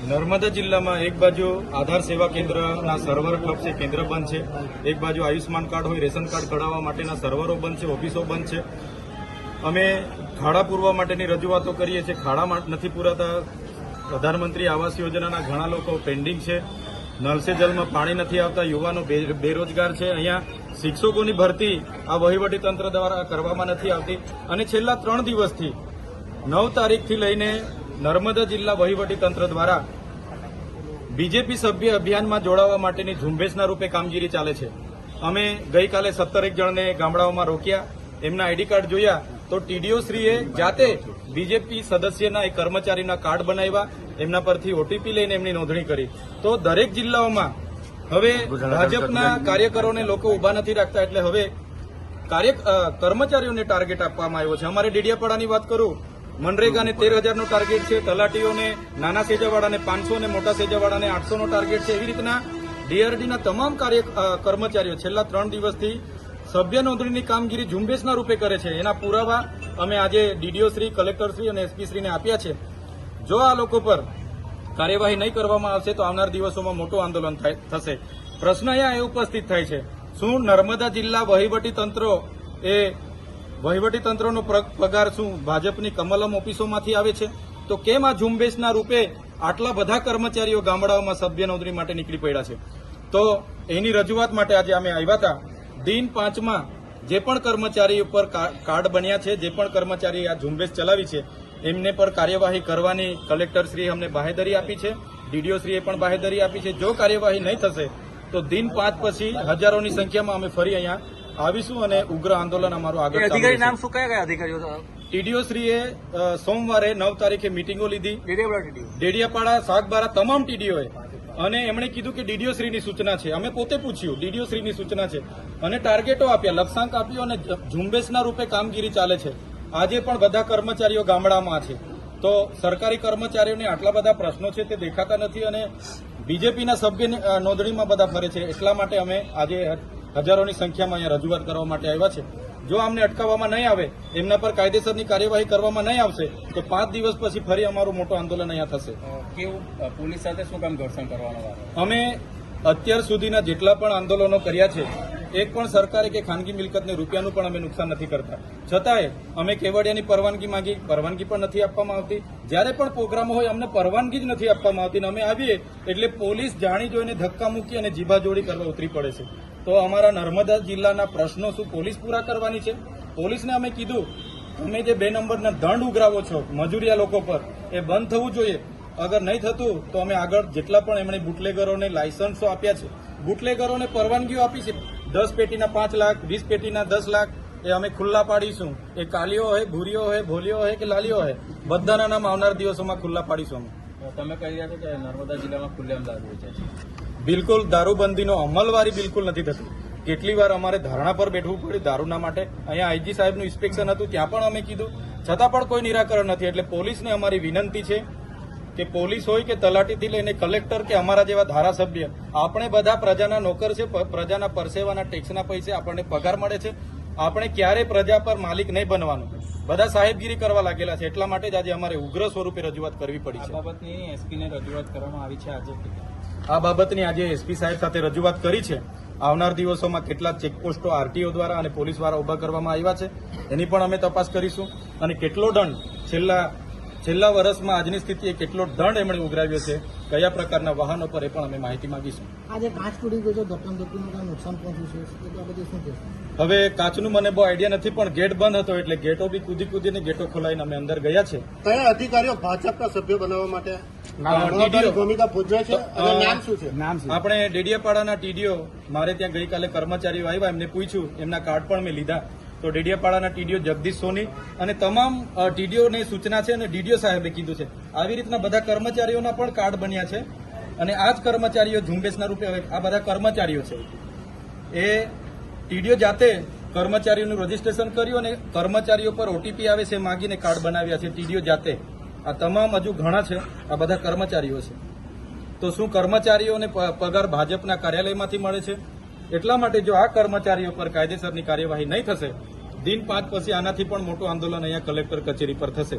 નર્મદા જિલ્લામાં એક બાજુ આધાર સેવા કેન્દ્રના સર્વર ઠપ છે, કેન્દ્ર બંધ છે. એક બાજુ આયુષ્માન કાર્ડ હોય, રેશન કાર્ડ કઢાવવા માટેના સર્વરો બંધ છે, ઓફિસો બંધ છે. અમે ખાડા પૂરવા માટેની રજૂઆતો કરીએ છીએ, ખાડા નથી પૂરાતા. પ્રધાનમંત્રી આવાસ યોજનાના ઘણા લોકો પેન્ડિંગ છે. નલ સે જલમાં પાણી નથી આવતા. યુવાનો બેરોજગાર છે. અહીંયા શિક્ષકોની ભરતી આ વહીવટી તંત્ર દ્વારા કરવામાં નથી આવતી. અને છેલ્લા 3 દિવસથી 9 તારીખથી લઈને નર્મદા જિલ્લા વહીવટી તંત્ર દ્વારા બીજેપી સભ્ય અભિયાનમાં જોડાવા માટેની ઝુંબેશના રૂપે કામગીરી ચાલે છે. અમે ગઈકાલે 17 જણને ગામડાઓમાં રોક્યા. એમના આઈડી કાર્ડ જોયા તો ટીડીઓ શ્રીએ જાતે બીજેપી સદસ્યના એક કર્મચારીના કાર્ડ બનાવ્યા, એમના પરથી ઓટીપી લઈને એમની નોંધણી કરી. તો દરેક જિલ્લાઓમાં હવે ભાજપના કાર્યકરોને લોકો ઉભા નથી રાખતા, એટલે હવે કર્મચારીઓને ટાર્ગેટ આપવામાં આવ્યો છે. અમારે ડેડિયાપાડાની વાત કરું, મનરેગાને 13,000નો ટાર્ગેટ છે, તલાટીઓને નાના સેજાવાળાને 500 અને મોટા સેજાવાળાને 800નો ટાર્ગેટ છે. એવી રીતના ડીઆરડીના તમામ કર્મચારીઓ છેલ્લા 3 દિવસથી સભ્ય નોંધણીની કામગીરી ઝુંબેશના રૂપે કરે છે. એના પુરાવા અમે આજે ડીડીઓ શ્રી, કલેક્ટર શ્રી અને એસપી શ્રીને આપ્યા છે. જો આ લોકો પર કાર્યવાહી નહીં કરવામાં આવશે તો આવનાર દિવસોમાં મોટું આંદોલન થશે. પ્રશ્ન અહીંયા એ ઉપસ્થિત થાય છે, શું નર્મદા જિલ્લા વહીવટી તંત્રનો પગાર શું ભાજપની કમલમ ઓફિસોમાંથી આવે છે? તો કેમ આ ઝુંબેશના રૂપે આટલા બધા કર્મચારીઓ ગામડાઓમાં સભ્ય નોંધણી માટે નીકળી પડ્યા છે? તો એની રજૂઆત માટે આજે અમે આવ્યા હતા. દિન 5માં જે પણ કર્મચારી ઉપર કાર્ડ બન્યા છે, જે પણ કર્મચારી આ ઝુંબેશ ચલાવી છે, એમને પર કાર્યવાહી કરવાની કલેક્ટરશ્રીએ અમને બાહેધરી આપી છે, ડીડીઓશ્રીએ પણ બાહેધરી આપી છે. જો કાર્યવાહી નહીં થશે તો દિન 5 પછી હજારોની સંખ્યામાં અમે ફરી અહીંયા આવીશું અને ઉગ્ર આંદોલન અમારું આગળ. અધિકારી નામ શું કયા અધિકારીઓ? ટીડીઓશ્રીએ સોમવારે 9 તારીખે મિટિંગો લીધી, ડેડિયાપાડા, સાગબારા તમામ ટીડીઓએ, અને એમણે કીધું કે ડીડીઓશ્રીની સૂચના છે. અમે પોતે પૂછ્યું, ડીડીઓશ્રીની સૂચના છે, અને ટાર્ગેટો આપ્યા, લક્ષ્યાંક આપ્યો, અને ઝુંબેશના રૂપે કામગીરી ચાલે છે. આજે પણ બધા કર્મચારીઓ ગામડામાં છે. તો સરકારી કર્મચારીઓને આટલા બધા પ્રશ્નો છે તે દેખાતા નથી, અને બીજેપીના સભ્ય નોંધણીમાં બધા ફરે છે. એટલા માટે અમે આજે હજારોની સંખ્યામાં અહીંયા રજૂઆત કરવા માટે આવ્યા છે. જો અમને અટકાવવામાં નહીં આવે, એમના પર કાયદેસરની કાર્યવાહી કરવામાં નહીં આવશે તો 5 દિવસ પછી ફરી અમારું મોટું આંદોલન અહીંયા થશે. કેવું પોલીસ સાથે શું કામ ઘર્ષણ કરવાનો? અમે અત્યાર સુધીના જેટલા પણ આંદોલનો કર્યા છે, એક પણ સરકારે કે ખાનગી મિલકતને રૂપિયાનું પણ અમે નુકસાન નથી કરતા. છતાંય અમે કેવડિયાની પરવાનગી માંગી, પરવાનગી પણ નથી આપવામાં આવતી. જ્યારે પણ પ્રોગ્રામો હોય અમને પરવાનગી જ નથી આપવામાં આવતી. અમે આવીએ એટલે પોલીસ જાણી જોઈને ધક્કા મૂકી અને જીભાજોડી કરવા ઉતરી પડે છે. તો અમારા નર્મદા જિલ્લાના પ્રશ્નો શું પોલીસ પૂરા કરવાની છે? પોલીસને અમે કીધું, તમે જે 2 નંબરના દંડ ઉઘરાવો છો મજૂરિયા લોકો પર, એ બંધ થવું જોઈએ. અગર નહીં થતું તો અમે આગળ જેટલા પણ એમણે બુટલેગરોને લાયસન્સો આપ્યા છે, બુટલેગરોને પરવાનગીઓ આપી છે, 10 પેટીના 5 લાખ, 20 પેટીના 10 લાખ એ અમે ખુલ્લા પાડીશું. એ કાલીઓ હોય, ભૂરીઓ હોય, ભોલીઓ હોય કે લાલીઓ હોય, બધાના નામ આવનાર દિવસોમાં ખુલ્લા પાડીશું. અમે તમે કહી રહ્યા છો કે નર્મદા જિલ્લામાં ખુલ્લેઆમ દારૂ વેચાય છે. બિલકુલ દારૂબંધીનો અમલવારી બિલકુલ નથી થતી. કેટલી વાર અમારે ધરણા પર બેઠવું પડ્યું દારૂના માટે. અહીંયા આઈજી સાહેબનું ઇન્સ્પેક્શન હતું, ત્યાં પણ અમે કીધું, છતાં પણ કોઈ નિરાકરણ નથી. એટલે પોલીસને અમારી વિનંતી છે કે પોલીસ હોય કે તલાટીથી લઈને કલેક્ટર કે અમારા જેવા ધારાસભ્ય, આપણે બધા પ્રજાના નોકર છે. પ્રજાના પરસેવાના ટેક્સના પૈસે આપણને પગાર મળે છે. આપણે ક્યારેય પ્રજા પર માલિક નહીં બનવાનું. બધા સાહેબગીરી કરવા લાગેલા છે. એટલા માટે જ આજે અમારે ઉગ્ર સ્વરૂપે રજૂઆત કરવી પડી છે. આ બાબતની એસપીને રજૂઆત કરવામાં આવી છે. આ બાબતની આજે એસપી સાહેબ સાથે રજૂઆત કરી છે. આવનાર દિવસોમાં કેટલાક ચેકપોસ્ટો આરટીઓ દ્વારા અને પોલીસ દ્વારા ઉભા કરવામાં આવ્યા છે, એની પણ અમે તપાસ કરીશું. અને કેટલો દંડ છેલ્લા વર્ષમાં આજની સ્થિતિએ કેટલો દંડ એમણે ઉઘરાવ્યો છે, કયા પ્રકારના વાહનો પર, એ પણ અમે માહિતી માંગીશું. આજે કાચ તૂટી ગયો છે, ધક્કામુક્કીનું નુકસાન પહોંચ્યું છે, એટલે આ બધું શું કહેશો? હવે કાચનું મને બહુ આઈડિયા નથી, પણ ગેટ બંધ હતો એટલે ગેટો બી કૂદીને ગેટો ખોલાવીને અમે અંદર ગયા છે. કયા અધિકારીઓ ભાજપના સભ્ય બનાવવા માટે ભૂમિકા ભજવે છે અને નામ શું છે? આપણે ડેડિયાપાડાના ટીડીઓ, મારે ત્યાં ગઈકાલે કર્મચારીઓ આવ્યા, એમને પૂછ્યું, એમના કાર્ડ પણ મેં લીધા. તો ડેડિયાપાડાના ટીડીઓ જગદીશ સોની અને તમામ ટીડીઓને સૂચના છે, અને ડીડીઓ સાહેબે કીધું છે. આવી રીતના બધા કર્મચારીઓના પણ કાર્ડ બન્યા છે, અને આ જ કર્મચારીઓ ઝુંબેશના રૂપે, આ બધા કર્મચારીઓ છે, એ ટીડીઓ જાતે કર્મચારીઓનું રજીસ્ટ્રેશન કર્યું અને કર્મચારીઓ પર ઓટીપી આવે છે માગીને કાર્ડ બનાવ્યા છે ટીડીઓ જાતે. આ તમામ હજુ ઘણા છે, આ બધા કર્મચારીઓ છે. તો શું કર્મચારીઓને પગાર ભાજપના કાર્યાલયમાંથી મળે છે? એટલા માટે જો આ કર્મચારીઓ પર કાયદેસરની કાર્યવાહી નહીં થશે, દિન 5 પછી આનાથી પણ મોટું આંદોલન અહીંયા કલેક્ટર કચેરી પર થશે.